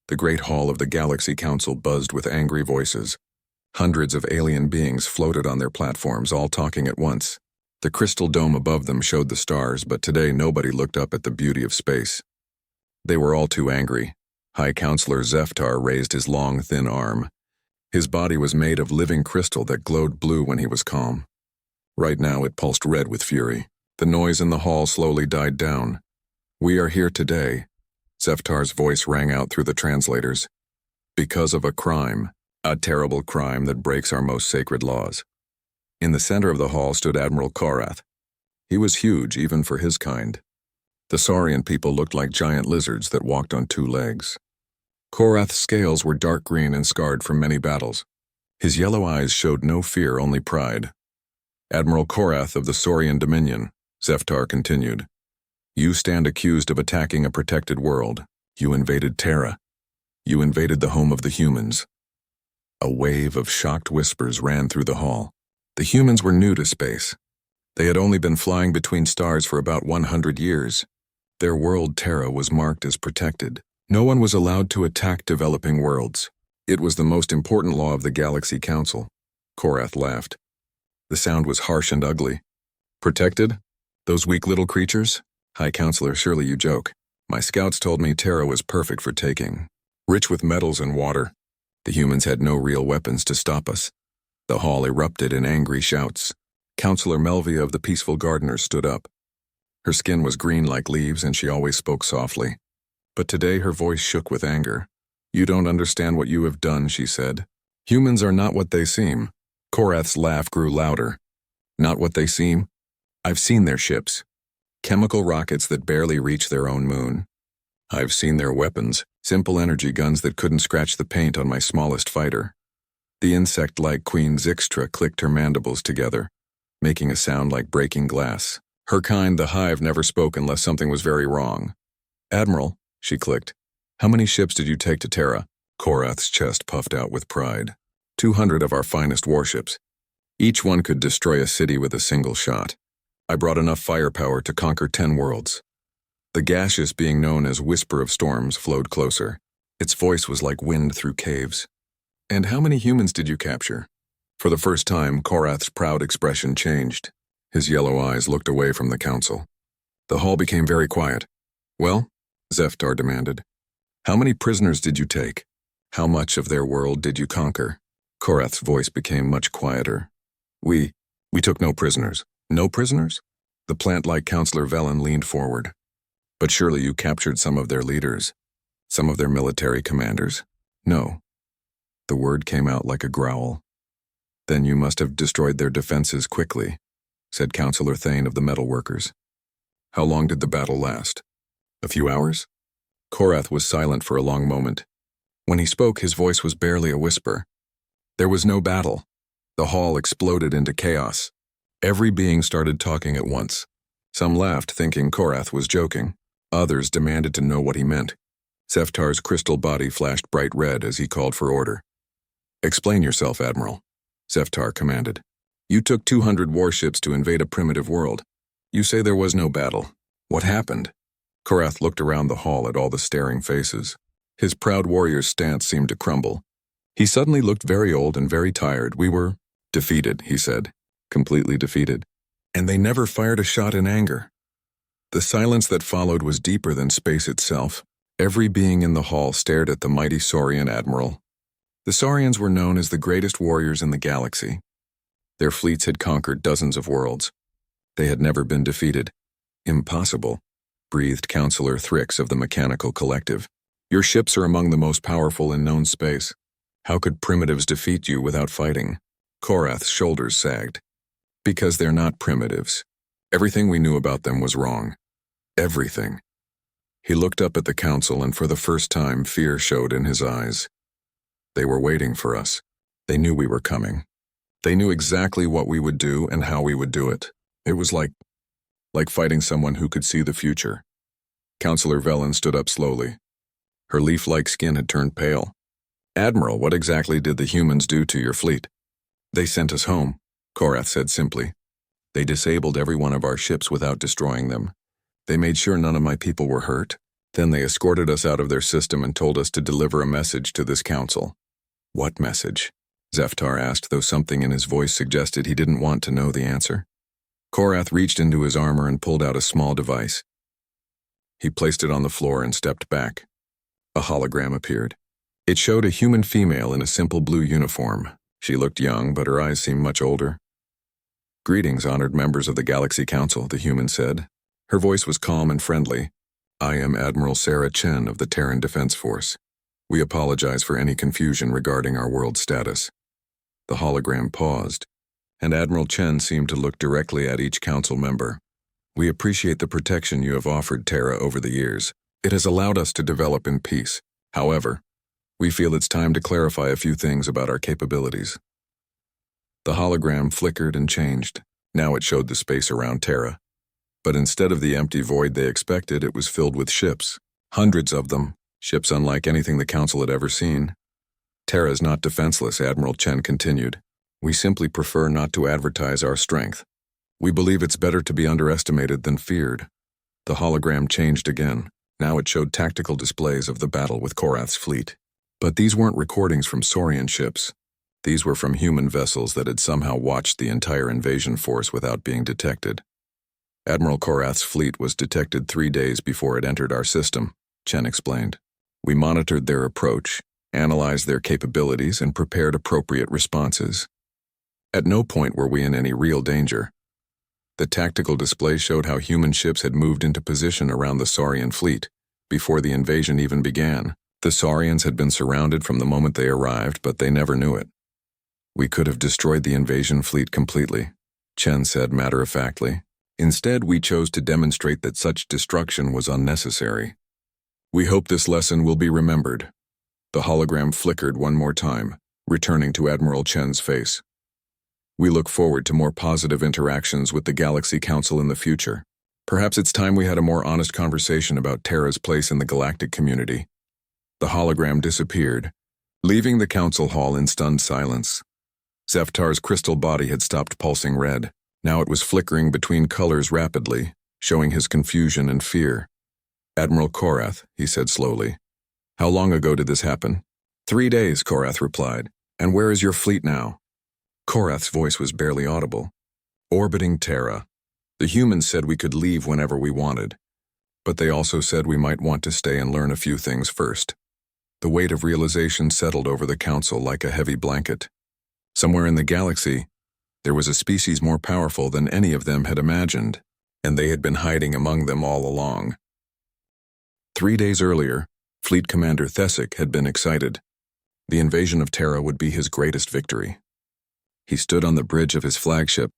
The great hall of the Galaxy Council buzzed with angry voices. Hundreds of alien beings floated on their platforms, all talking at once. The crystal dome above them showed the stars, but today nobody looked up at the beauty of space. They were all too angry. High Counselor Zeftar raised his long, thin arm. His body was made of living crystal that glowed blue when he was calm. Right now it pulsed red with fury. The noise in the hall slowly died down. "We are here today," Zeftar's voice rang out through the translators, "because of a crime, a terrible crime that breaks our most sacred laws." In the center of the hall stood Admiral Korath. He was huge, even for his kind. The Saurian people looked like giant lizards that walked on two legs. Korath's scales were dark green and scarred from many battles. His yellow eyes showed no fear, only pride. "Admiral Korath of the Saurian Dominion," Zeftar continued, "you stand accused of attacking a protected world. You invaded Terra. You invaded the home of the humans." A wave of shocked whispers ran through the hall. The humans were new to space. They had only been flying between stars for about 100 years. Their world, Terra, was marked as protected. No one was allowed to attack developing worlds. It was the most important law of the Galaxy Council. Korath laughed. The sound was harsh and ugly. "Protected? Those weak little creatures? High Counselor, surely you joke. My scouts told me Terra was perfect for taking. Rich with metals and water. The humans had no real weapons to stop us." The hall erupted in angry shouts. Counselor Melvia of the Peaceful Gardeners stood up. Her skin was green like leaves, and she always spoke softly. But today her voice shook with anger. "You don't understand what you have done," she said. "Humans are not what they seem." Korath's laugh grew louder. "Not what they seem? I've seen their ships. Chemical rockets that barely reach their own moon. I've seen their weapons, simple energy guns that couldn't scratch the paint on my smallest fighter." The insect-like Queen Zixtra clicked her mandibles together, making a sound like breaking glass. Her kind, the Hive, never spoke unless something was very wrong. "Admiral," she clicked, "how many ships did you take to Terra?" Korath's chest puffed out with pride. 200 of our finest warships. Each one could destroy a city with a single shot. I brought enough firepower to conquer 10 worlds." The gaseous being known as Whisper of Storms flowed closer. Its voice was like wind through caves. "And how many humans did you capture?" For the first time, Korath's proud expression changed. His yellow eyes looked away from the council. The hall became very quiet. "Well?" Zeftar demanded. "How many prisoners did you take? How much of their world did you conquer?" Korath's voice became much quieter. We took no prisoners." "No prisoners?" The plant-like Counselor Velen leaned forward. "But surely you captured some of their leaders, some of their military commanders." "No." The word came out like a growl. "Then you must have destroyed their defenses quickly," said Counselor Thane of the Metalworkers. "How long did the battle last? A few hours?" Korath was silent for a long moment. When he spoke, his voice was barely a whisper. There was no battle. The hall exploded into chaos. Every being started talking at once. Some laughed, thinking Korath was joking. Others demanded to know what he meant. Zeftar's crystal body flashed bright red as he called for order. "Explain yourself, Admiral," Zeftar commanded. "You took 200 warships to invade a primitive world. You say there was no battle. What happened?" Korath looked around the hall at all the staring faces. His proud warrior's stance seemed to crumble. He suddenly looked very old and very tired. "We were defeated," he said, "completely defeated. And they never fired a shot in anger." The silence that followed was deeper than space itself. Every being in the hall stared at the mighty Saurian admiral. The Saurians were known as the greatest warriors in the galaxy. Their fleets had conquered dozens of worlds. They had never been defeated. "Impossible," breathed Counselor Thrix of the Mechanical Collective. "Your ships are among the most powerful in known space. How could primitives defeat you without fighting?" Korath's shoulders sagged. "Because they're not primitives. Everything we knew about them was wrong. Everything." He looked up at the council, and for the first time fear showed in his eyes. They were waiting for us. They knew we were coming. They knew exactly what we would do and how we would do it. It was like fighting someone who could see the future. Counselor Velen stood up slowly. Her leaf-like skin had turned pale. "Admiral, what exactly did the humans do to your fleet?" "They sent us home," Korath said simply. "They disabled every one of our ships without destroying them. They made sure none of my people were hurt. Then they escorted us out of their system and told us to deliver a message to this council. What message? Zeftar asked, though something in his voice suggested he didn't want to know the answer. Korath reached into his armor and pulled out a small device. He placed it on the floor and stepped back. A hologram appeared. It showed a human female in a simple blue uniform. She looked young, but her eyes seemed much older. "Greetings, honored members of the Galaxy Council," the human said. Her voice was calm and friendly. "I am Admiral Sarah Chen of the Terran Defense Force. We apologize for any confusion regarding our world status." The hologram paused, and Admiral Chen seemed to look directly at each council member. "We appreciate the protection you have offered Terra over the years. It has allowed us to develop in peace. However, we feel it's time to clarify a few things about our capabilities." The hologram flickered and changed. Now it showed the space around Terra. But instead of the empty void they expected, it was filled with ships. Hundreds of them, ships unlike anything the Council had ever seen. "Terra is not defenseless," Admiral Chen continued. "We simply prefer not to advertise our strength. We believe it's better to be underestimated than feared." The hologram changed again. Now it showed tactical displays of the battle with Korath's fleet. But these weren't recordings from Saurian ships. These were from human vessels that had somehow watched the entire invasion force without being detected. "Admiral Korath's fleet was detected 3 days before it entered our system," Chen explained. "We monitored their approach, analyzed their capabilities, and prepared appropriate responses. At no point were we in any real danger. The tactical display showed how human ships had moved into position around the Saurian fleet before the invasion even began. The Saurians had been surrounded from the moment they arrived, but they never knew it. We could have destroyed the invasion fleet completely," Chen said matter-of-factly. "Instead, we chose to demonstrate that such destruction was unnecessary. We hope this lesson will be remembered." The hologram flickered one more time, returning to Admiral Chen's face. "We look forward to more positive interactions with the Galaxy Council in the future. Perhaps it's time we had a more honest conversation about Terra's place in the galactic community." The hologram disappeared, leaving the council hall in stunned silence. Zeftar's crystal body had stopped pulsing red. Now it was flickering between colors rapidly, showing his confusion and fear. "Admiral Korath," he said slowly. "How long ago did this happen?" 3 days, Korath replied. "And where is your fleet now?" Korath's voice was barely audible. "Orbiting Terra. The humans said we could leave whenever we wanted, but they also said we might want to stay and learn a few things first." The weight of realization settled over the council like a heavy blanket. Somewhere in the galaxy, there was a species more powerful than any of them had imagined, and they had been hiding among them all along. 3 days earlier, Fleet Commander Thesic had been excited. The invasion of Terra would be his greatest victory. He stood on the bridge of his flagship,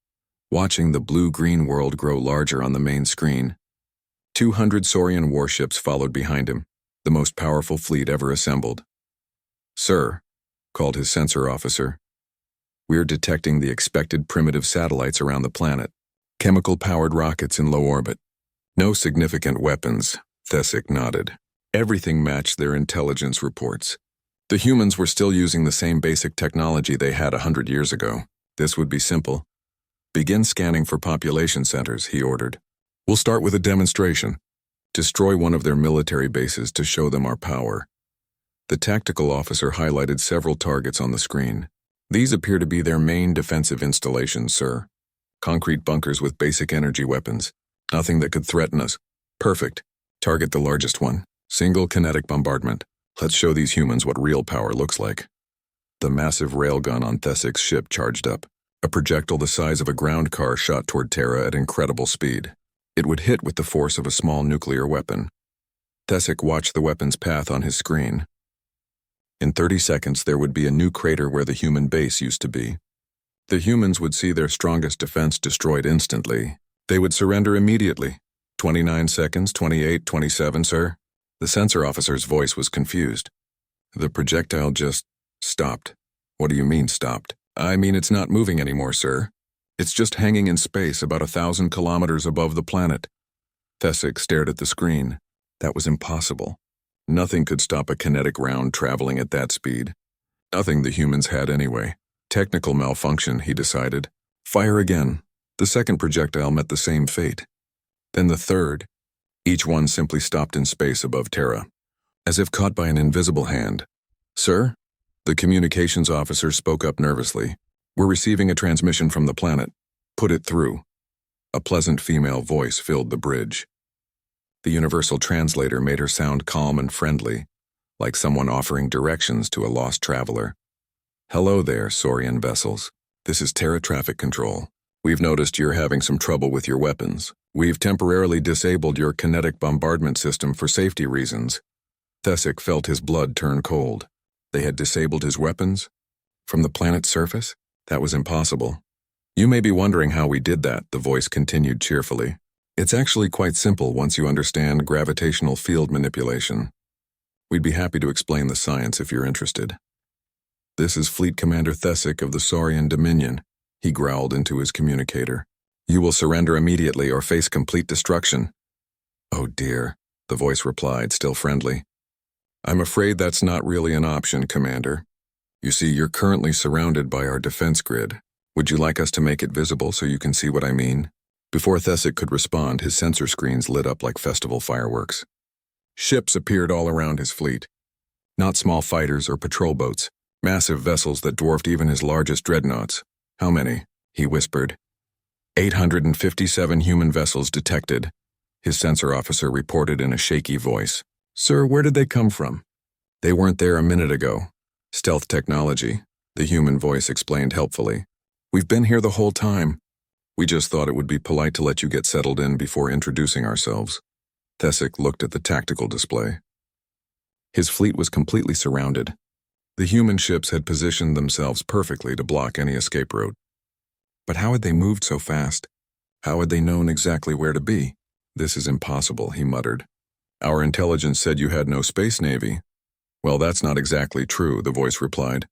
watching the blue-green world grow larger on the main screen. 200 Saurian warships followed behind him, the most powerful fleet ever assembled. "Sir," called his sensor officer, "we're detecting the expected primitive satellites around the planet. Chemical-powered rockets in low orbit. No significant weapons," Thesic nodded. Everything matched their intelligence reports. The humans were still using the same basic technology they had 100 years ago. This would be simple. "Begin scanning for population centers," he ordered. "We'll start with a demonstration. Destroy one of their military bases to show them our power." The tactical officer highlighted several targets on the screen. "These appear to be their main defensive installations, sir. Concrete bunkers with basic energy weapons. Nothing that could threaten us." "Perfect. Target the largest one. Single kinetic bombardment. Let's show these humans what real power looks like." The massive railgun on Thesic's ship charged up. A projectile the size of a ground car shot toward Terra at incredible speed. It would hit with the force of a small nuclear weapon. Thesic watched the weapon's path on his screen. In 30 seconds, there would be a new crater where the human base used to be. The humans would see their strongest defense destroyed instantly. They would surrender immediately. 29 seconds, 28, 27, sir. The sensor officer's voice was confused. "The projectile just stopped." "What do you mean, stopped?" "I mean it's not moving anymore, sir. It's just hanging in space about 1,000 kilometers above the planet." Thesic stared at the screen. That was impossible. Nothing could stop a kinetic round traveling at that speed. Nothing the humans had anyway. Technical malfunction, he decided. Fire again. The second projectile met the same fate. Then the third. Each one simply stopped in space above Terra, as if caught by an invisible hand. "Sir?" The communications officer spoke up nervously. "We're receiving a transmission from the planet. Put it through." A pleasant female voice filled the bridge. The universal translator made her sound calm and friendly, like someone offering directions to a lost traveler. "Hello there, Saurian vessels. This is Terra Traffic Control. We've noticed you're having some trouble with your weapons. We've temporarily disabled your kinetic bombardment system for safety reasons." Thesic felt his blood turn cold. They had disabled his weapons? From the planet's surface? That was impossible. "You may be wondering how we did that," the voice continued cheerfully. "It's actually quite simple once you understand gravitational field manipulation. We'd be happy to explain the science if you're interested." "This is Fleet Commander Thesic of the Saurian Dominion," he growled into his communicator. "You will surrender immediately or face complete destruction." "Oh dear," the voice replied, still friendly. "I'm afraid that's not really an option, Commander. You see, you're currently surrounded by our defense grid. Would you like us to make it visible so you can see what I mean?" Before Thesic could respond, his sensor screens lit up like festival fireworks. Ships appeared all around his fleet. Not small fighters or patrol boats, massive vessels that dwarfed even his largest dreadnoughts. "How many?" he whispered. 857 human vessels detected," his sensor officer reported in a shaky voice. "Sir, where did they come from?" "They weren't there a minute ago. Stealth technology," the human voice explained helpfully. "We've been here the whole time. We just thought it would be polite to let you get settled in before introducing ourselves." Thesic looked at the tactical display. His fleet was completely surrounded. The human ships had positioned themselves perfectly to block any escape route. But how had they moved so fast? How had they known exactly where to be? "This is impossible," he muttered. "Our intelligence said you had no space navy." "Well, that's not exactly true," the voice replied.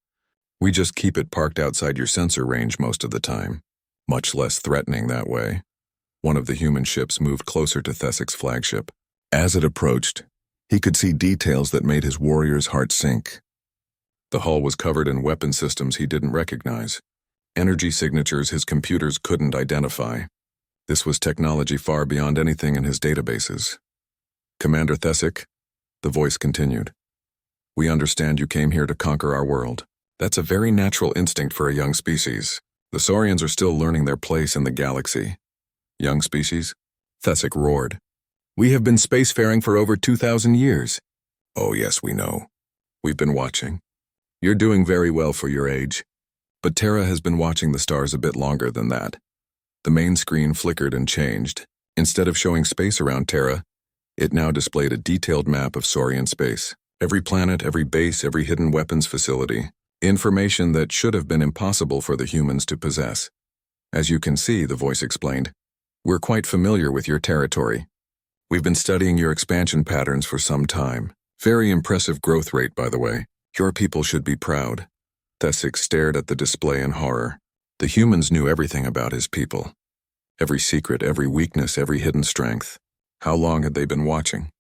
"We just keep it parked outside your sensor range most of the time. Much less threatening that way." One of the human ships moved closer to Thesic's flagship. As it approached, he could see details that made his warrior's heart sink. The hull was covered in weapon systems he didn't recognize, energy signatures his computers couldn't identify. This was technology far beyond anything in his databases. "Commander Thesic," the voice continued, "we understand you came here to conquer our world. That's a very natural instinct for a young species. The Saurians are still learning their place in the galaxy." "Young species?" Thesic roared. "We have been spacefaring for over 2,000 years. "Oh yes, we know. We've been watching. You're doing very well for your age. But Terra has been watching the stars a bit longer than that." The main screen flickered and changed. Instead of showing space around Terra, it now displayed a detailed map of Saurian space. Every planet, every base, every hidden weapons facility. Information that should have been impossible for the humans to possess. "As you can see," the voice explained, "we're quite familiar with your territory. We've been studying your expansion patterns for some time. Very impressive growth rate, by the way. Your people should be proud." Thesic stared at the display in horror. The humans knew everything about his people. Every secret, every weakness, every hidden strength. How long had they been watching?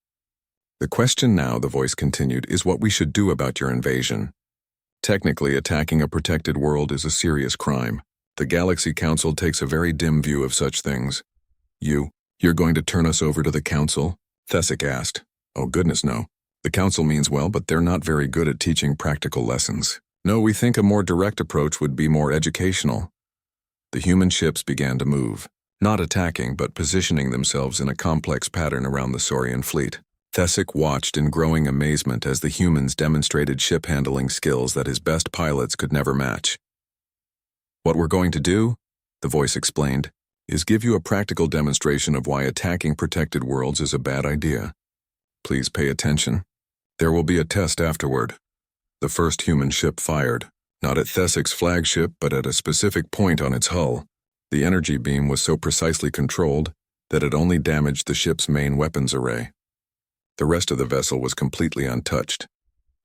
"The question now," the voice continued, "is what we should do about your invasion. Technically, attacking a protected world is a serious crime. The Galaxy Council takes a very dim view of such things." You're going to turn us over to the Council?" Thesic asked. "Oh goodness, no. The Council means well, but they're not very good at teaching practical lessons. No, we think a more direct approach would be more educational." The human ships began to move, not attacking but positioning themselves in a complex pattern around the Saurian fleet. Thesic watched in growing amazement as the humans demonstrated ship-handling skills that his best pilots could never match. "What we're going to do," the voice explained, "is give you a practical demonstration of why attacking protected worlds is a bad idea. Please pay attention. There will be a test afterward." The first human ship fired, not at Thesic's flagship but at a specific point on its hull. The energy beam was so precisely controlled that it only damaged the ship's main weapons array. The rest of the vessel was completely untouched.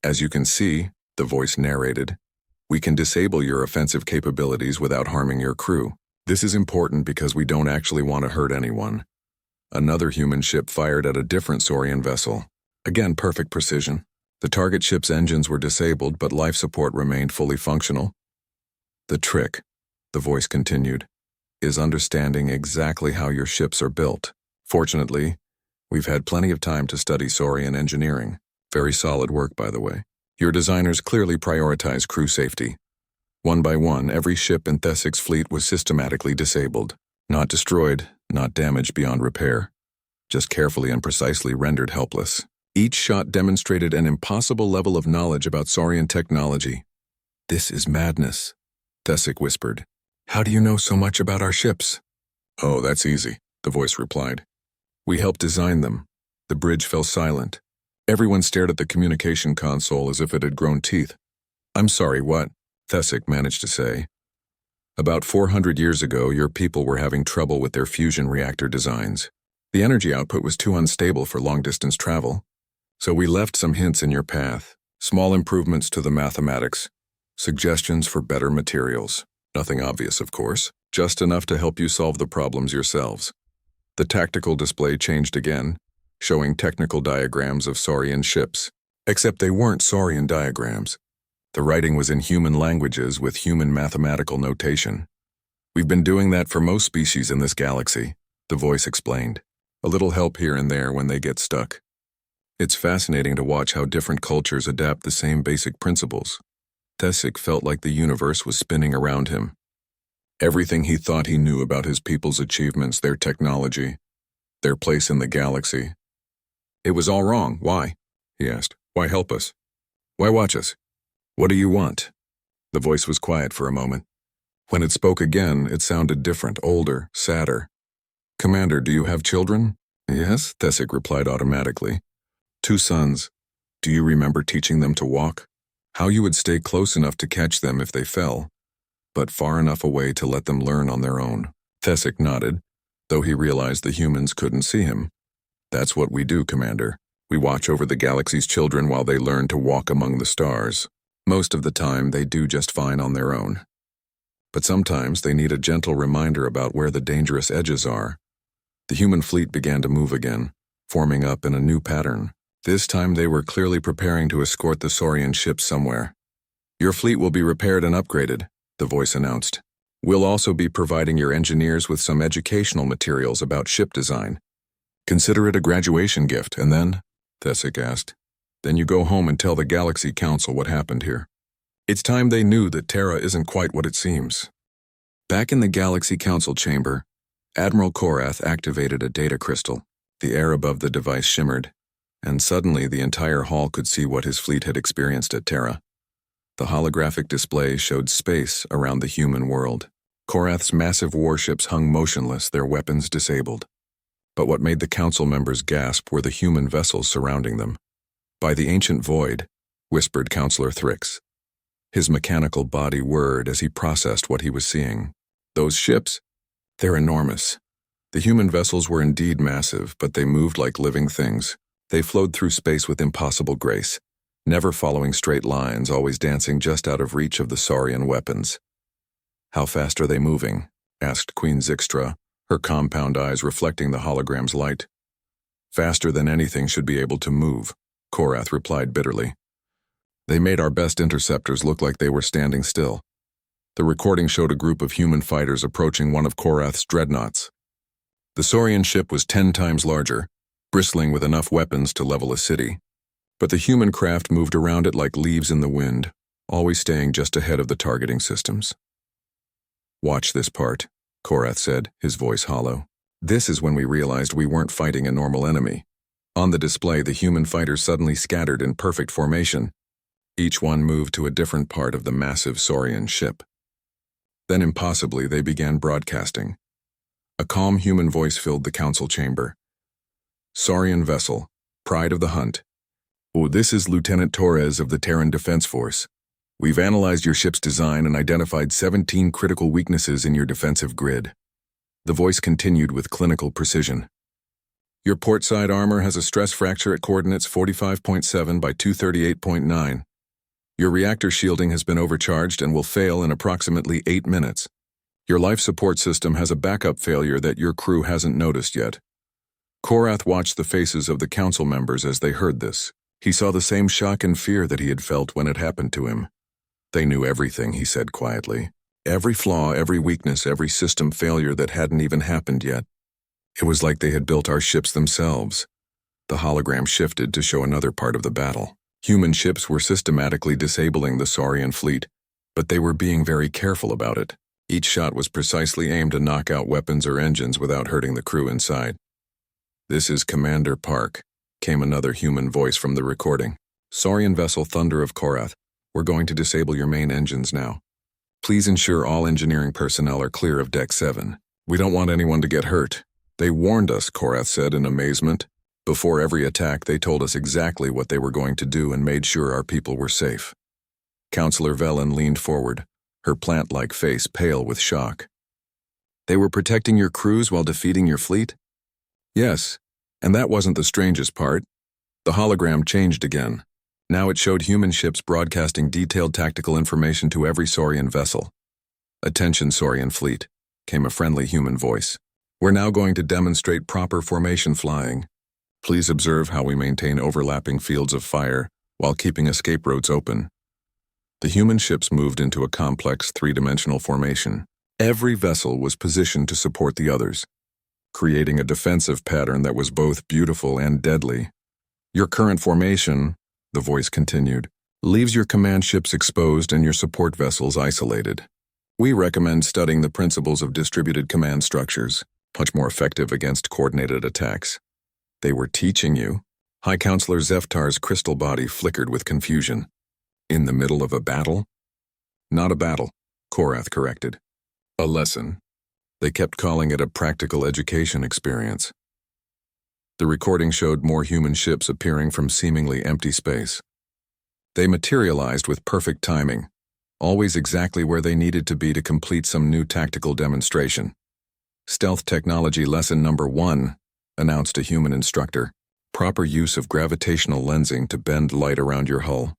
"As you can see," the voice narrated, "we can disable your offensive capabilities without harming your crew. This is important because we don't actually want to hurt anyone." Another human ship fired at a different Saurian vessel. Again, perfect precision. The target ship's engines were disabled, but life support remained fully functional. "The trick," the voice continued, "is understanding exactly how your ships are built. Fortunately, We've had plenty of time to study Saurian engineering. Very solid work, by the way. Your designers clearly prioritize crew safety. One by one, every ship in Thessic's fleet was systematically disabled. Not destroyed, not damaged beyond repair. Just carefully and precisely rendered helpless. Each shot demonstrated an impossible level of knowledge about Saurian technology. "This is madness," Thessic whispered. "How do you know so much about our ships?" "Oh, that's easy," the voice replied. "We helped design them." The bridge fell silent. Everyone stared at the communication console as if it had grown teeth. "I'm sorry, what?" Thessic managed to say. "About 400 years ago, your people were having trouble with their fusion reactor designs. The energy output was too unstable for long-distance travel. So we left some hints in your path, small improvements to the mathematics, suggestions for better materials. Nothing obvious, of course, just enough to help you solve the problems yourselves." The tactical display changed again, showing technical diagrams of Saurian ships. Except they weren't Saurian diagrams. The writing was in human languages with human mathematical notation. "We've been doing that for most species in this galaxy," the voice explained. "A little help here and there when they get stuck. It's fascinating to watch how different cultures adapt the same basic principles." Thessic felt like the universe was spinning around him. Everything he thought he knew about his people's achievements, their technology, their place in the galaxy. It was all wrong. Why? He asked. Why help us? Why watch us? What do you want? The voice was quiet for a moment. When it spoke again, it sounded different, older, sadder. "Commander, do you have children?" "Yes," Thessic replied automatically. "2 sons. Do you remember teaching them to walk? How you would stay close enough to catch them if they fell, but far enough away to let them learn on their own?" Thessic nodded, though he realized the humans couldn't see him. "That's what we do, Commander. We watch over the galaxy's children while they learn to walk among the stars. Most of the time, they do just fine on their own. But sometimes they need a gentle reminder about where the dangerous edges are." The human fleet began to move again, forming up in a new pattern. This time they were clearly preparing to escort the Saurian ships somewhere. "Your fleet will be repaired and upgraded," the voice announced. "We'll also be providing your engineers with some educational materials about ship design. Consider it a graduation gift, and then," Thessic asked, "then you go home and tell the Galaxy Council what happened here." It's time they knew that Terra isn't quite what it seems. Back in the Galaxy Council chamber, Admiral Korath activated a data crystal. The air above the device shimmered, and suddenly the entire hall could see what his fleet had experienced at Terra. The holographic display showed space around the human world. Korath's massive warships hung motionless, their weapons disabled. But what made the council members gasp were the human vessels surrounding them. "By the ancient void," whispered Counselor Thrix. His mechanical body whirred as he processed what he was seeing. "Those ships? They're enormous." The human vessels were indeed massive, but they moved like living things. They flowed through space with impossible grace, never following straight lines, always dancing just out of reach of the Saurian weapons. "How fast are they moving?" asked Queen Zixtra, her compound eyes reflecting the hologram's light. "Faster than anything should be able to move," Korath replied bitterly. "They made our best interceptors look like they were standing still." The recording showed a group of human fighters approaching one of Korath's dreadnoughts. The Saurian ship was 10 times larger, bristling with enough weapons to level a city. But the human craft moved around it like leaves in the wind, always staying just ahead of the targeting systems. "Watch this part," Korath said, his voice hollow. "This is when we realized we weren't fighting a normal enemy." On the display, the human fighters suddenly scattered in perfect formation. Each one moved to a different part of the massive Saurian ship. Then impossibly, they began broadcasting. A calm human voice filled the council chamber. "Saurian vessel, pride of the hunt. Oh, this is Lieutenant Torres of the Terran Defense Force. We've analyzed your ship's design and identified 17 critical weaknesses in your defensive grid." The voice continued with clinical precision. "Your portside armor has a stress fracture at coordinates 45.7 by 238.9. Your reactor shielding has been overcharged and will fail in approximately 8 minutes. Your life support system has a backup failure that your crew hasn't noticed yet." Korath watched the faces of the council members as they heard this. He saw the same shock and fear that he had felt when it happened to him. "They knew everything," he said quietly. "Every flaw, every weakness, every system failure that hadn't even happened yet. It was like they had built our ships themselves. The hologram shifted to show another part of the battle. Human ships were systematically disabling the Saurian fleet, but they were being very careful about it. Each shot was precisely aimed to knock out weapons or engines without hurting the crew inside. "This is Commander Park," came another human voice from the recording. "Saurian vessel Thunder of Korath, we're going to disable your main engines now. Please ensure all engineering personnel are clear of Deck 7. We don't want anyone to get hurt." "They warned us," Korath said in amazement. "Before every attack, they told us exactly what they were going to do and made sure our people were safe." Counselor Velen leaned forward, her plant-like face pale with shock. "They were protecting your crews while defeating your fleet?" "Yes, and that wasn't the strangest part. The hologram changed again. Now it showed human ships broadcasting detailed tactical information to every Saurian vessel. "Attention, Saurian fleet," came a friendly human voice. "We're now going to demonstrate proper formation flying. Please observe how we maintain overlapping fields of fire while keeping escape routes open." The human ships moved into a complex three-dimensional formation. Every vessel was positioned to support the others, creating a defensive pattern that was both beautiful and deadly. "Your current formation," the voice continued, "leaves your command ships exposed and your support vessels isolated. We recommend studying the principles of distributed command structures, much more effective against coordinated attacks." "They were teaching you?" High Counselor Zeftar's crystal body flickered with confusion. "In the middle of a battle?" "Not a battle," Korath corrected. "A lesson. They kept calling it a practical education experience." The recording showed more human ships appearing from seemingly empty space. They materialized with perfect timing, always exactly where they needed to be to complete some new tactical demonstration. "Stealth technology lesson number 1, announced a human instructor. "Proper use of gravitational lensing to bend light around your hull.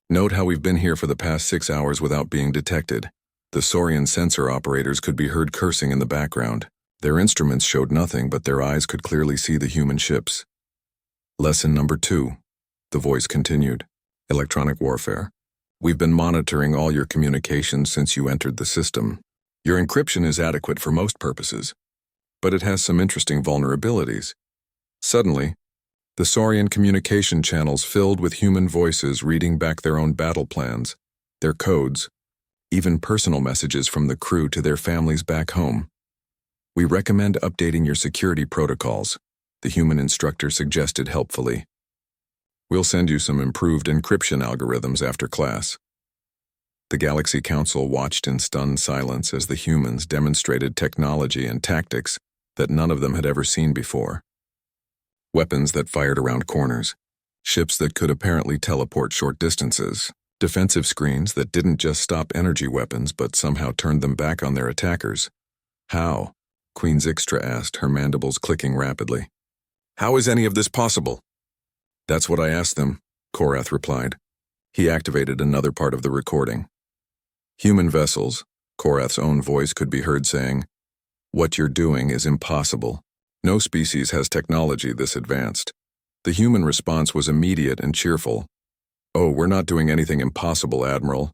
Note how we've been here for the past 6 hours without being detected." The Saurian sensor operators could be heard cursing in the background. Their instruments showed nothing, but their eyes could clearly see the human ships. "Lesson number 2, the voice continued. "Electronic warfare. We've been monitoring all your communications since you entered the system. Your encryption is adequate for most purposes, but it has some interesting vulnerabilities." Suddenly, the Saurian communication channels filled with human voices reading back their own battle plans, their codes, even personal messages from the crew to their families back home. "We recommend updating your security protocols," the human instructor suggested helpfully. "We'll send you some improved encryption algorithms after class." The Galaxy Council watched in stunned silence as the humans demonstrated technology and tactics that none of them had ever seen before. Weapons that fired around corners, ships that could apparently teleport short distances, defensive screens that didn't just stop energy weapons but somehow turned them back on their attackers. "How?" Queen Zixtra asked, her mandibles clicking rapidly. "How is any of this possible?" "That's what I asked them," Korath replied. He activated another part of the recording. "Human vessels," Korath's own voice could be heard saying, "what you're doing is impossible. No species has technology this advanced." The human response was immediate and cheerful. "Oh, we're not doing anything impossible, Admiral.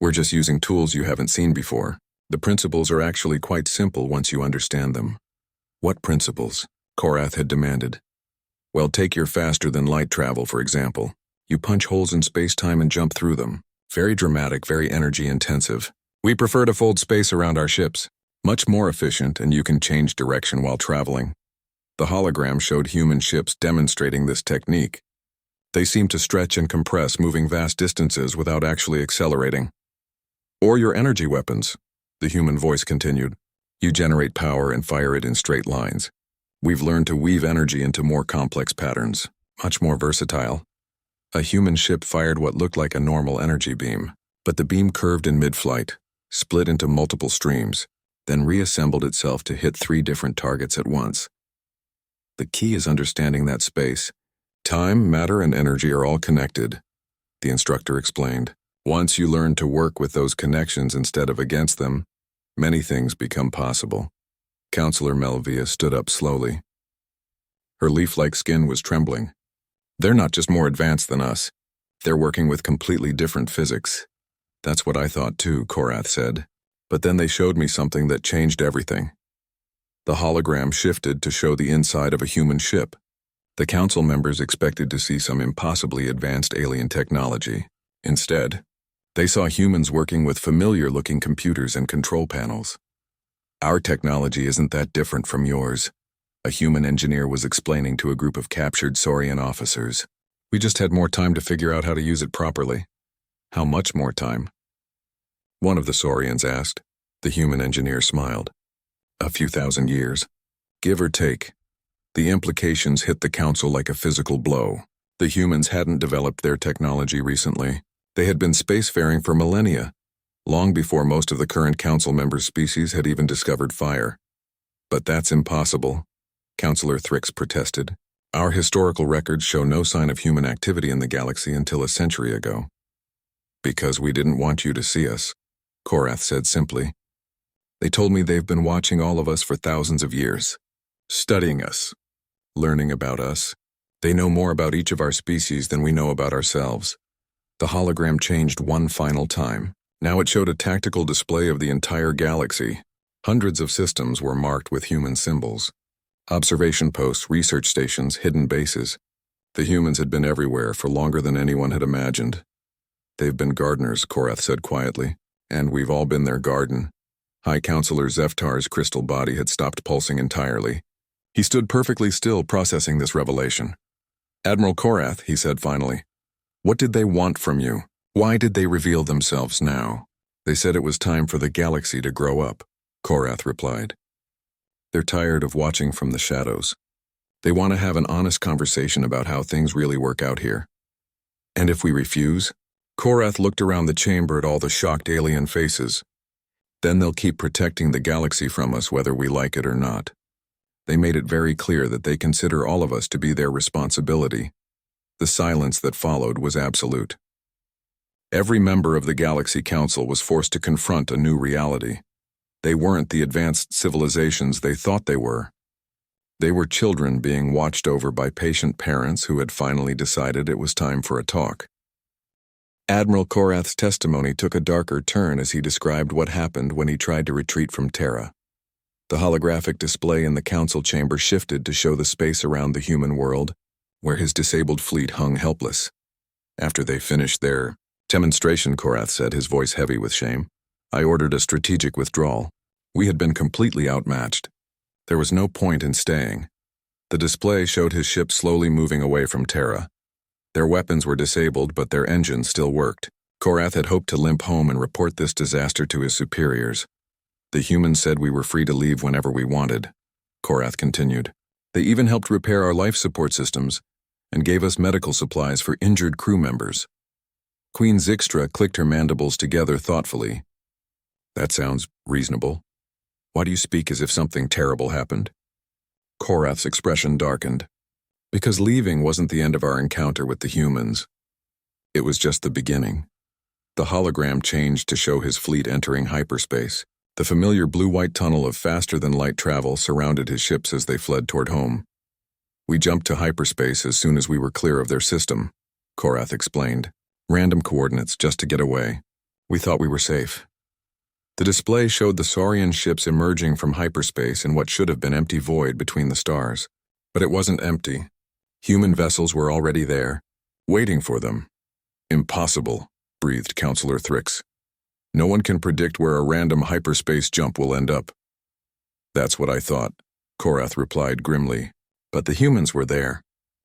We're just using tools you haven't seen before. The principles are actually quite simple once you understand them." "What principles?" Korath had demanded. "Well, take your faster-than-light travel, for example. You punch holes in space-time and jump through them. Very dramatic, very energy-intensive. We prefer to fold space around our ships. Much more efficient, and you can change direction while traveling." The hologram showed human ships demonstrating this technique. They seemed to stretch and compress, moving vast distances without actually accelerating. "Or your energy weapons," the human voice continued. "You generate power and fire it in straight lines. We've learned to weave energy into more complex patterns, much more versatile." A human ship fired what looked like a normal energy beam, but the beam curved in mid-flight, split into multiple streams, then reassembled itself to hit 3 different targets at once. "The key is understanding that space. Time, matter, and energy are all connected," the instructor explained. "Once you learn to work with those connections instead of against them, many things become possible." Counselor Melvia stood up slowly. Her leaf-like skin was trembling. "They're not just more advanced than us. They're working with completely different physics." "That's what I thought too," Korath said. "But then they showed me something that changed everything." The hologram shifted to show the inside of a human ship. The council members expected to see some impossibly advanced alien technology. Instead, they saw humans working with familiar-looking computers and control panels. "Our technology isn't that different from yours," a human engineer was explaining to a group of captured Saurian officers. "We just had more time to figure out how to use it properly." "How much more time?" one of the Saurians asked. The human engineer smiled. "A few thousand years, give or take." The implications hit the council like a physical blow. The humans hadn't developed their technology recently. They had been spacefaring for millennia, long before most of the current council members' species had even discovered fire. "But that's impossible," Councillor Thrix protested. "Our historical records show no sign of human activity in the galaxy until a century ago." "Because we didn't want you to see us," Korath said simply. "They told me they've been watching all of us for thousands of years, studying us, learning about us. They know more about each of our species than we know about ourselves." The hologram changed one final time. Now it showed a tactical display of the entire galaxy. Hundreds of systems were marked with human symbols. Observation posts, research stations, hidden bases. The humans had been everywhere for longer than anyone had imagined. "They've been gardeners," Korath said quietly, "and we've all been their garden." High Councillor Zeftar's crystal body had stopped pulsing entirely. He stood perfectly still, processing this revelation. "Admiral Korath," he said finally, "what did they want from you? Why did they reveal themselves now?" "They said it was time for the galaxy to grow up," Korath replied. "They're tired of watching from the shadows. They want to have an honest conversation about how things really work out here." "And if we refuse?" Korath looked around the chamber at all the shocked alien faces. "Then they'll keep protecting the galaxy from us whether we like it or not. They made it very clear that they consider all of us to be their responsibility." The silence that followed was absolute. Every member of the Galaxy Council was forced to confront a new reality. They weren't the advanced civilizations they thought they were. They were children being watched over by patient parents who had finally decided it was time for a talk. Admiral Korath's testimony took a darker turn as he described what happened when he tried to retreat from Terra. The holographic display in the council chamber shifted to show the space around the human world, where his disabled fleet hung helpless. After they finished their demonstration, Korath said, his voice heavy with shame, "I ordered a strategic withdrawal. We had been completely outmatched. There was no point in staying." The display showed his ship slowly moving away from Terra. Their weapons were disabled, but their engines still worked. Korath had hoped to limp home and report this disaster to his superiors. "The humans said we were free to leave whenever we wanted," Korath continued. "They even helped repair our life support systems and gave us medical supplies for injured crew members." Queen Zixtra clicked her mandibles together thoughtfully. "That sounds reasonable. Why do you speak as if something terrible happened?" Korath's expression darkened. "Because leaving wasn't the end of our encounter with the humans. It was just the beginning." The hologram changed to show his fleet entering hyperspace. The familiar blue-white tunnel of faster-than-light travel surrounded his ships as they fled toward home. "We jumped to hyperspace as soon as we were clear of their system," Korath explained. "Random coordinates just to get away. We thought we were safe." The display showed the Saurian ships emerging from hyperspace in what should have been empty void between the stars. But it wasn't empty. Human vessels were already there, waiting for them. "Impossible," breathed Councillor Thrix. "No one can predict where a random hyperspace jump will end up." "That's what I thought," Korath replied grimly. "But the humans were there.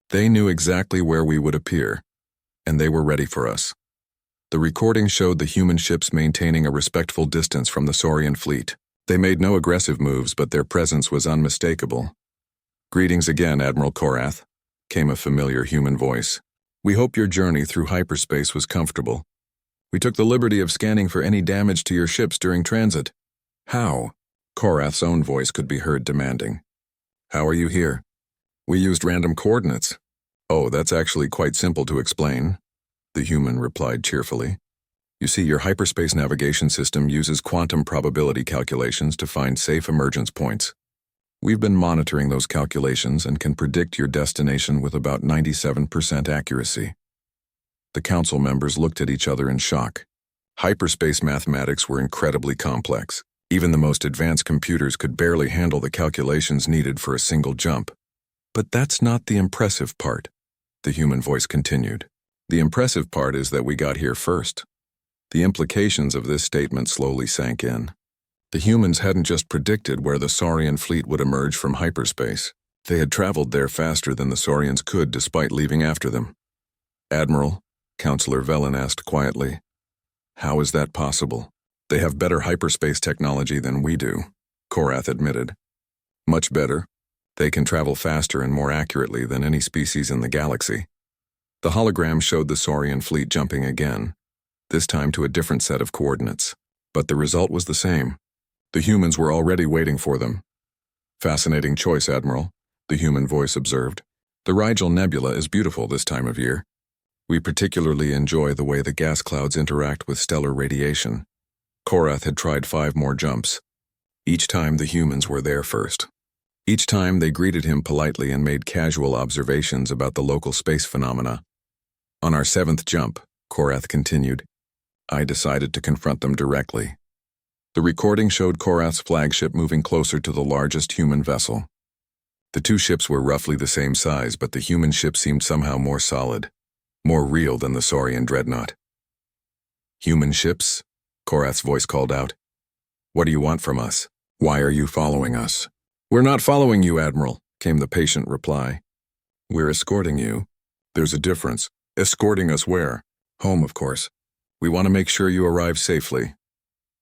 They knew exactly where we would appear, and they were ready for us." The recording showed the human ships maintaining a respectful distance from the Saurian fleet. They made no aggressive moves, but their presence was unmistakable. "Greetings again, Admiral Korath," came a familiar human voice. "We hope your journey through hyperspace was comfortable. We took the liberty of scanning for any damage to your ships during transit." "How?" Korath's own voice could be heard demanding. "How are you here?" "We used random coordinates." "Oh, that's actually quite simple to explain," the human replied cheerfully. "You see, your hyperspace navigation system uses quantum probability calculations to find safe emergence points. We've been monitoring those calculations and can predict your destination with about 97% accuracy." The council members looked at each other in shock. Hyperspace mathematics were incredibly complex. Even the most advanced computers could barely handle the calculations needed for a single jump. But that's not the impressive part, the human voice continued. The impressive part is that we got here first. The implications of this statement slowly sank in. The humans hadn't just predicted where the Saurian fleet would emerge from hyperspace. They had traveled there faster than the Saurians could despite leaving after them. Admiral, Counselor Velen asked quietly, how is that possible? They have better hyperspace technology than we do, Korath admitted. Much better. They can travel faster and more accurately than any species in the galaxy. The hologram showed the Saurian fleet jumping again, this time to a different set of coordinates. But the result was the same. The humans were already waiting for them. Fascinating choice, Admiral, the human voice observed. The Rigel Nebula is beautiful this time of year. We particularly enjoy the way the gas clouds interact with stellar radiation. Korath had tried 5 more jumps. Each time the humans were there first. Each time they greeted him politely and made casual observations about the local space phenomena. On our 7th jump, Korath continued, I decided to confront them directly. The recording showed Korath's flagship moving closer to the largest human vessel. The 2 ships were roughly the same size, but the human ship seemed somehow more solid, more real than the Saurian dreadnought. Human ships? Korath's voice called out. What do you want from us? Why are you following us? We're not following you, Admiral, came the patient reply. We're escorting you. There's a difference. Escorting us where? Home, of course. We want to make sure you arrive safely.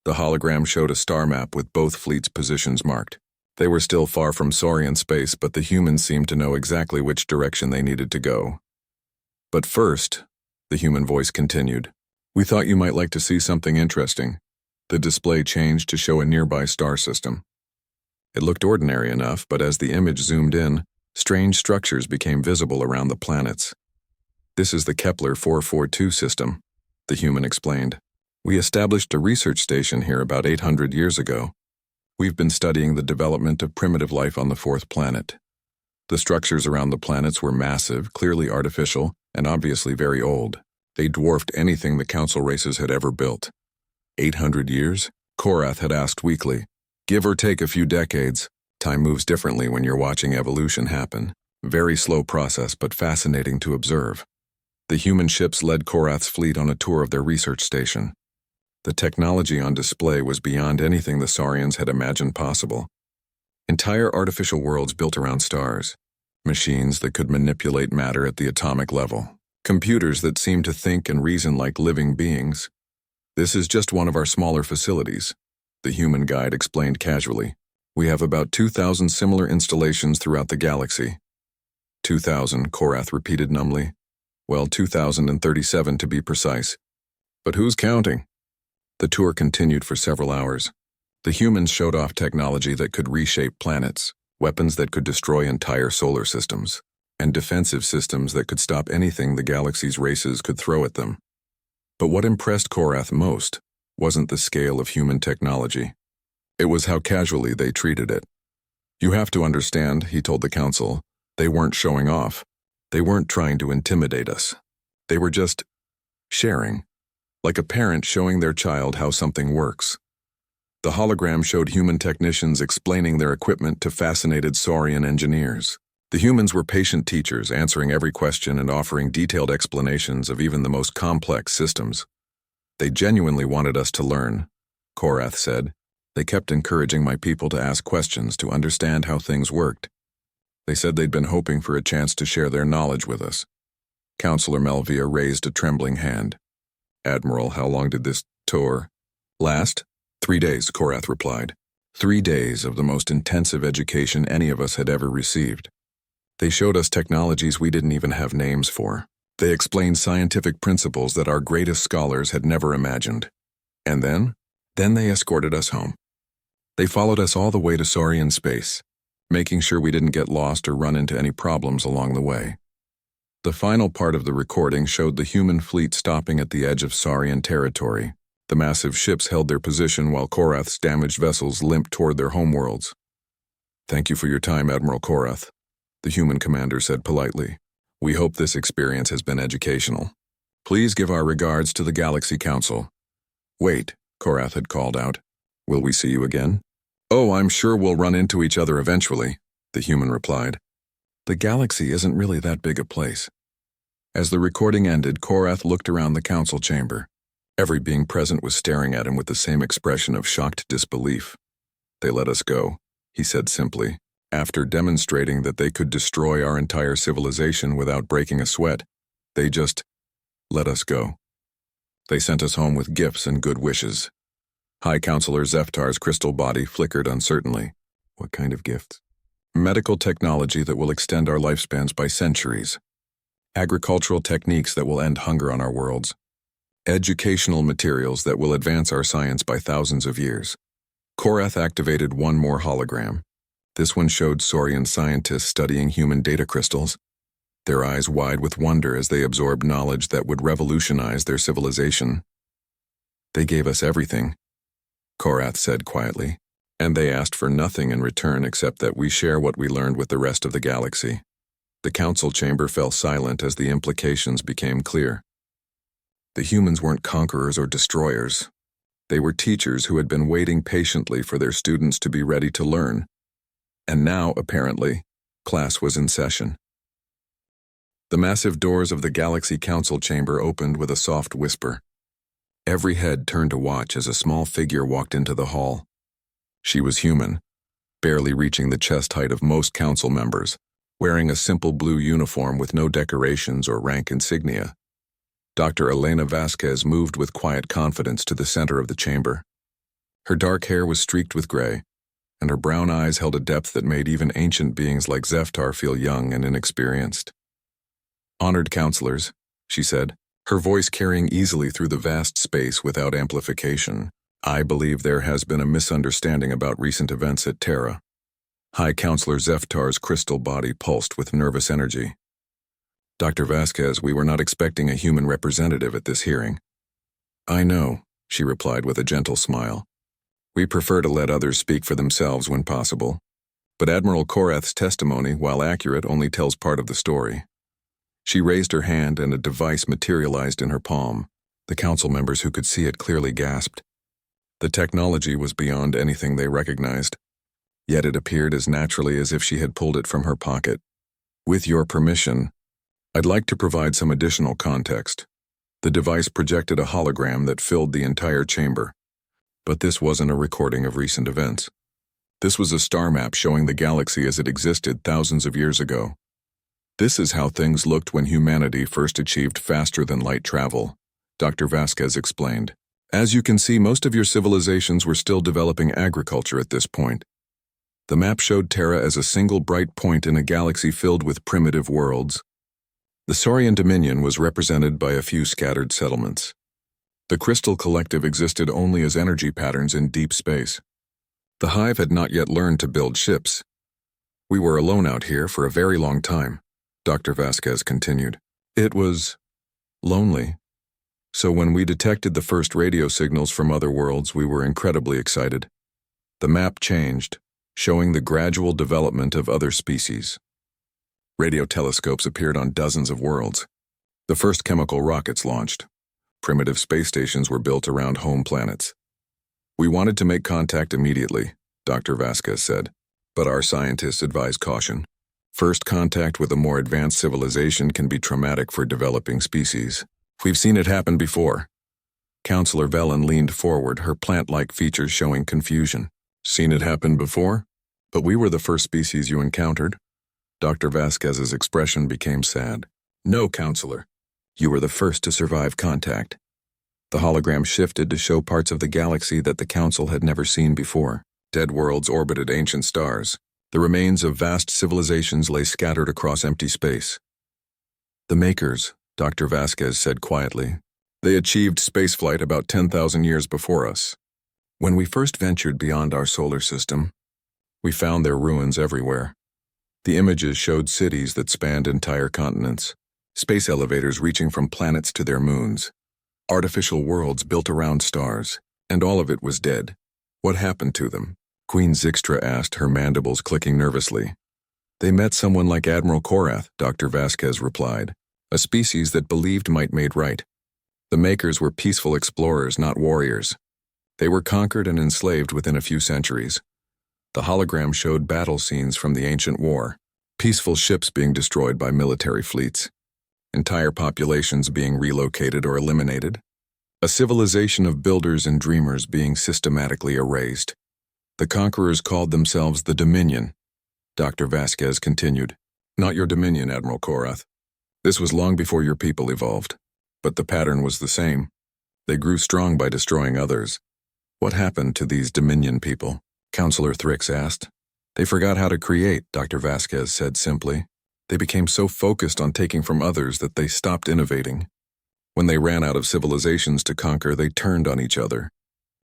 The hologram showed a star map with both fleets' positions marked. They were still far from Saurian space, but the humans seemed to know exactly which direction they needed to go. But first, the human voice continued, we thought you might like to see something interesting. The display changed to show a nearby star system. It looked ordinary enough, but as the image zoomed in, strange structures became visible around the planets. This is the Kepler 442 system, the human explained. We established a research station here about 800 years ago. We've been studying the development of primitive life on the 4th planet. The structures around the planets were massive, clearly artificial, and obviously very old. They dwarfed anything the Council races had ever built. 800 years? Korath had asked weakly. Give or take a few decades. Time moves differently when you're watching evolution happen. Very slow process, but fascinating to observe. The human ships led Korath's fleet on a tour of their research station. The technology on display was beyond anything the Saurians had imagined possible. Entire artificial worlds built around stars. Machines that could manipulate matter at the atomic level. Computers that seemed to think and reason like living beings. This is just one of our smaller facilities, the human guide explained casually. We have about 2,000 similar installations throughout the galaxy. 2,000, Korath repeated numbly. Well, 2,037 to be precise. But who's counting? The tour continued for several hours. The humans showed off technology that could reshape planets, weapons that could destroy entire solar systems, and defensive systems that could stop anything the galaxy's races could throw at them. But what impressed Korath most wasn't the scale of human technology. It was how casually they treated it. You have to understand, he told the Council, they weren't showing off. They weren't trying to intimidate us. They were just sharing. Like a parent showing their child how something works. The hologram showed human technicians explaining their equipment to fascinated Saurian engineers. The humans were patient teachers, answering every question and offering detailed explanations of even the most complex systems. They genuinely wanted us to learn, Korath said. They kept encouraging my people to ask questions to understand how things worked. They said they'd been hoping for a chance to share their knowledge with us. Counselor Melvia raised a trembling hand. Admiral, how long did this tour last? 3 days, Korath replied. 3 days of the most intensive education any of us had ever received. They showed us technologies we didn't even have names for. They explained scientific principles that our greatest scholars had never imagined. And then they escorted us home. They followed us all the way to Saurian space, making sure we didn't get lost or run into any problems along the way. The final part of the recording showed the human fleet stopping at the edge of Saurian territory. The massive ships held their position while Korath's damaged vessels limped toward their homeworlds. Thank you for your time, Admiral Korath, the human commander said politely. We hope this experience has been educational. Please give our regards to the Galaxy Council. Wait, Korath had called out. Will we see you again? Oh, I'm sure we'll run into each other eventually, the human replied. The galaxy isn't really that big a place. As the recording ended, Korath looked around the council chamber. Every being present was staring at him with the same expression of shocked disbelief. "They let us go," he said simply. "After demonstrating that they could destroy our entire civilization without breaking a sweat, they just let us go. They sent us home with gifts and good wishes." High Counselor Zeftar's crystal body flickered uncertainly. "What kind of gifts?" "Medical technology that will extend our lifespans by centuries. Agricultural techniques that will end hunger on our worlds. Educational materials that will advance our science by thousands of years." Korath activated one more hologram. This one showed Saurian scientists studying human data crystals, their eyes wide with wonder as they absorbed knowledge that would revolutionize their civilization. "They gave us everything," Korath said quietly, "and they asked for nothing in return except that we share what we learned with the rest of the galaxy." The council chamber fell silent as the implications became clear. The humans weren't conquerors or destroyers. They were teachers who had been waiting patiently for their students to be ready to learn. And now, apparently, class was in session. The massive doors of the Galaxy Council chamber opened with a soft whisper. Every head turned to watch as a small figure walked into the hall. She was human, barely reaching the chest height of most council members, wearing a simple blue uniform with no decorations or rank insignia. Dr. Elena Vasquez moved with quiet confidence to the center of the chamber. Her dark hair was streaked with gray, and her brown eyes held a depth that made even ancient beings like Zeftar feel young and inexperienced. "Honored counselors," she said, her voice carrying easily through the vast space without amplification, "I believe there has been a misunderstanding about recent events at Terra." High Counselor Zeftar's crystal body pulsed with nervous energy. "Dr. Vasquez, we were not expecting a human representative at this hearing." "I know," she replied with a gentle smile. "We prefer to let others speak for themselves when possible. But Admiral Korath's testimony, while accurate, only tells part of the story." She raised her hand and a device materialized in her palm. The council members who could see it clearly gasped. The technology was beyond anything they recognized. Yet it appeared as naturally as if she had pulled it from her pocket. "With your permission, I'd like to provide some additional context." The device projected a hologram that filled the entire chamber. But this wasn't a recording of recent events. This was a star map showing the galaxy as it existed thousands of years ago. "This is how things looked when humanity first achieved faster-than-light travel," Dr. Vasquez explained. "As you can see, most of your civilizations were still developing agriculture at this point. The map showed Terra as a single bright point in a galaxy filled with primitive worlds. The Saurian Dominion was represented by a few scattered settlements. The Crystal Collective existed only as energy patterns in deep space. The Hive had not yet learned to build ships. We were alone out here for a very long time," Dr. Vasquez continued. "It was lonely. So when we detected the first radio signals from other worlds, we were incredibly excited. The map changed, showing the gradual development of other species. Radio telescopes appeared on dozens of worlds. The first chemical rockets launched. Primitive space stations were built around home planets. We wanted to make contact immediately," Dr. Vasquez said, "but our scientists advise caution. First contact with a more advanced civilization can be traumatic for developing species. We've seen it happen before." Counselor Velen leaned forward, her plant-like features showing confusion. "Seen it happen before? But we were the first species you encountered." Dr. Vasquez's expression became sad. "No, Counselor. You were the first to survive contact." The hologram shifted to show parts of the galaxy that the Council had never seen before. Dead worlds orbited ancient stars. The remains of vast civilizations lay scattered across empty space. "The Makers," Dr. Vasquez said quietly. "They achieved spaceflight about 10,000 years before us. When we first ventured beyond our solar system, we found their ruins everywhere. The images showed cities that spanned entire continents, space elevators reaching from planets to their moons, artificial worlds built around stars, and all of it was dead. What happened to them?" Queen Zixtra asked, her mandibles clicking nervously. "They met someone like Admiral Korath," Dr. Vasquez replied, "a species that believed might made right. The Makers were peaceful explorers, not warriors. They were conquered and enslaved within a few centuries." The hologram showed battle scenes from the ancient war. Peaceful ships being destroyed by military fleets. Entire populations being relocated or eliminated. A civilization of builders and dreamers being systematically erased. The conquerors called themselves the Dominion. Dr. Vasquez continued. Not your Dominion, Admiral Korath. This was long before your people evolved. But the pattern was the same. They grew strong by destroying others. What happened to these Dominion people? Counselor Thrix asked. They forgot how to create, Dr. Vasquez said simply. They became so focused on taking from others that they stopped innovating. When they ran out of civilizations to conquer, they turned on each other.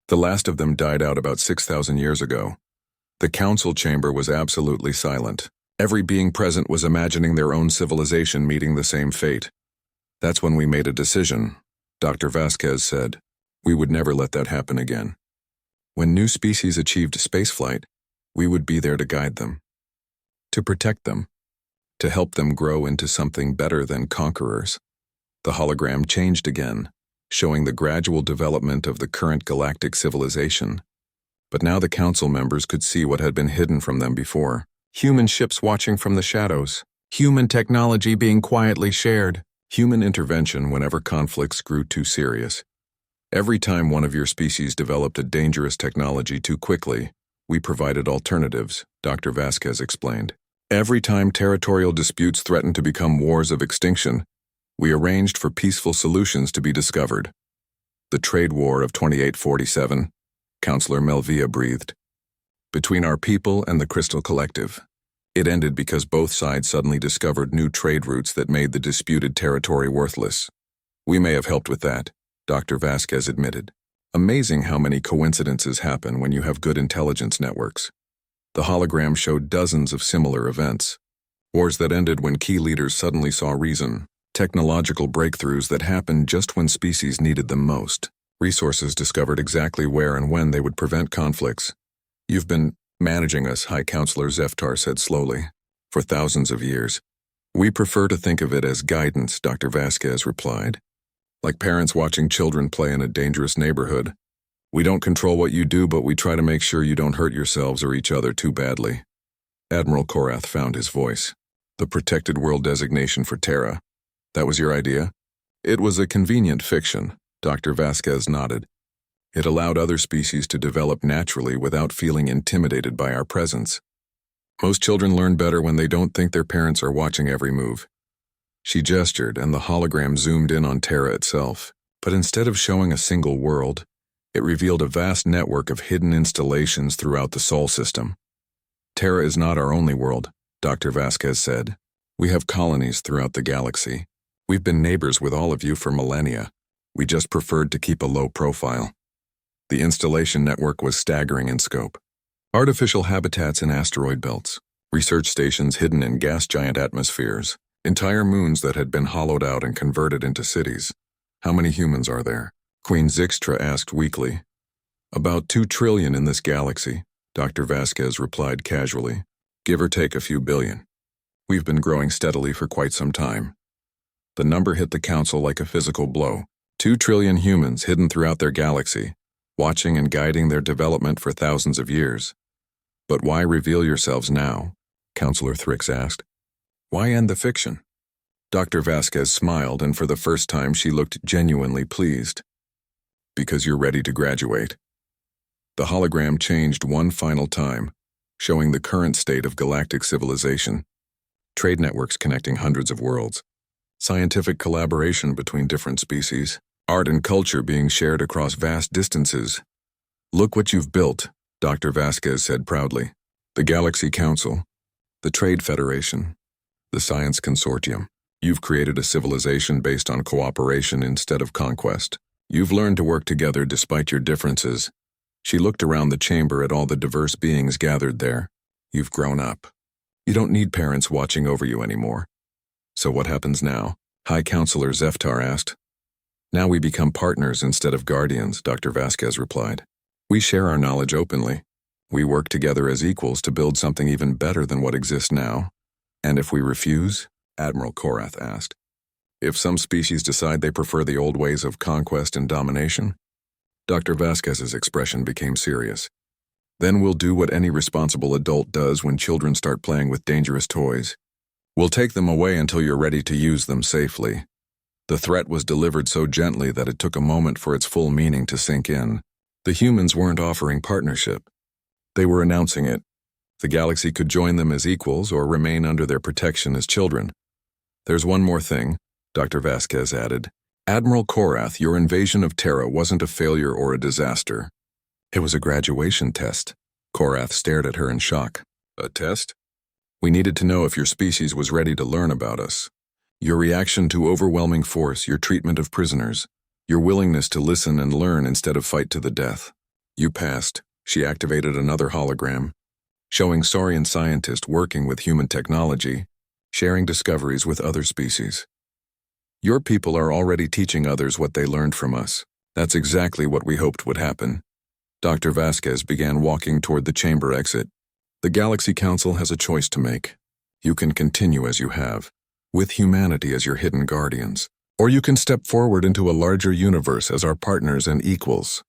The last of them died out about 6,000 years ago. The council chamber was absolutely silent. Every being present was imagining their own civilization meeting the same fate. That's when we made a decision, Dr. Vasquez said. We would never let that happen again. When new species achieved spaceflight, we would be there to guide them, to protect them, to help them grow into something better than conquerors. The hologram changed again, showing the gradual development of the current galactic civilization. But now the council members could see what had been hidden from them before. Human ships watching from the shadows. Human technology being quietly shared. Human intervention whenever conflicts grew too serious. Every time one of your species developed a dangerous technology too quickly, we provided alternatives, Dr. Vasquez explained. Every time territorial disputes threatened to become wars of extinction, we arranged for peaceful solutions to be discovered. The trade war of 2847, Counselor Melvia breathed. Between our people and the Crystal Collective. It ended because both sides suddenly discovered new trade routes that made the disputed territory worthless. We may have helped with that, Dr. Vasquez admitted. Amazing how many coincidences happen when you have good intelligence networks. The hologram showed dozens of similar events. Wars that ended when key leaders suddenly saw reason. Technological breakthroughs that happened just when species needed them most. Resources discovered exactly where and when they would prevent conflicts. You've been managing us, High Counselor Zeftar said slowly, for thousands of years. We prefer to think of it as guidance, Dr. Vasquez replied. Like parents watching children play in a dangerous neighborhood. We don't control what you do, but we try to make sure you don't hurt yourselves or each other too badly. Admiral Korath found his voice. The protected world designation for Terra. That was your idea? It was a convenient fiction, Dr. Vasquez nodded. It allowed other species to develop naturally without feeling intimidated by our presence. Most children learn better when they don't think their parents are watching every move. She gestured, and the hologram zoomed in on Terra itself. But instead of showing a single world, it revealed a vast network of hidden installations throughout the Sol system. Terra is not our only world, Dr. Vasquez said. We have colonies throughout the galaxy. We've been neighbors with all of you for millennia. We just preferred to keep a low profile. The installation network was staggering in scope. Artificial habitats in asteroid belts, research stations hidden in gas giant atmospheres, entire moons that had been hollowed out and converted into cities. How many humans are there? Queen Zixtra asked weakly. About 2 trillion in this galaxy, Dr. Vasquez replied casually. Give or take a few billion. We've been growing steadily for quite some time. The number hit the council like a physical blow. 2 trillion humans hidden throughout their galaxy, watching and guiding their development for thousands of years. But why reveal yourselves now? Counselor Thrix asked. Why end the fiction? Dr. Vasquez smiled, and for the first time she looked genuinely pleased. Because you're ready to graduate. The hologram changed one final time, showing the current state of galactic civilization. Trade networks connecting hundreds of worlds. Scientific collaboration between different species. Art and culture being shared across vast distances. Look what you've built, Dr. Vasquez said proudly. The Galaxy Council, the Trade Federation, the Science Consortium. You've created a civilization based on cooperation instead of conquest. You've learned to work together despite your differences. She looked around the chamber at all the diverse beings gathered there. You've grown up. You don't need parents watching over you anymore. So what happens now? High Counselor Zeftar asked. Now we become partners instead of guardians, Dr. Vasquez replied. We share our knowledge openly. We work together as equals to build something even better than what exists now. And if we refuse? Admiral Korath asked. If some species decide they prefer the old ways of conquest and domination? Dr. Vasquez's expression became serious. Then we'll do what any responsible adult does when children start playing with dangerous toys. We'll take them away until you're ready to use them safely. The threat was delivered so gently that it took a moment for its full meaning to sink in. The humans weren't offering partnership. They were announcing it. The galaxy could join them as equals or remain under their protection as children. There's one more thing, Dr. Vasquez added. Admiral Korath, your invasion of Terra wasn't a failure or a disaster. It was a graduation test. Korath stared at her in shock. A test? We needed to know if your species was ready to learn about us. Your reaction to overwhelming force, your treatment of prisoners, your willingness to listen and learn instead of fight to the death. You passed. She activated another hologram, showing Saurian scientists working with human technology, sharing discoveries with other species. Your people are already teaching others what they learned from us. That's exactly what we hoped would happen. Dr. Vasquez began walking toward the chamber exit. The Galaxy Council has a choice to make. You can continue as you have, with humanity as your hidden guardians, or you can step forward into a larger universe as our partners and equals.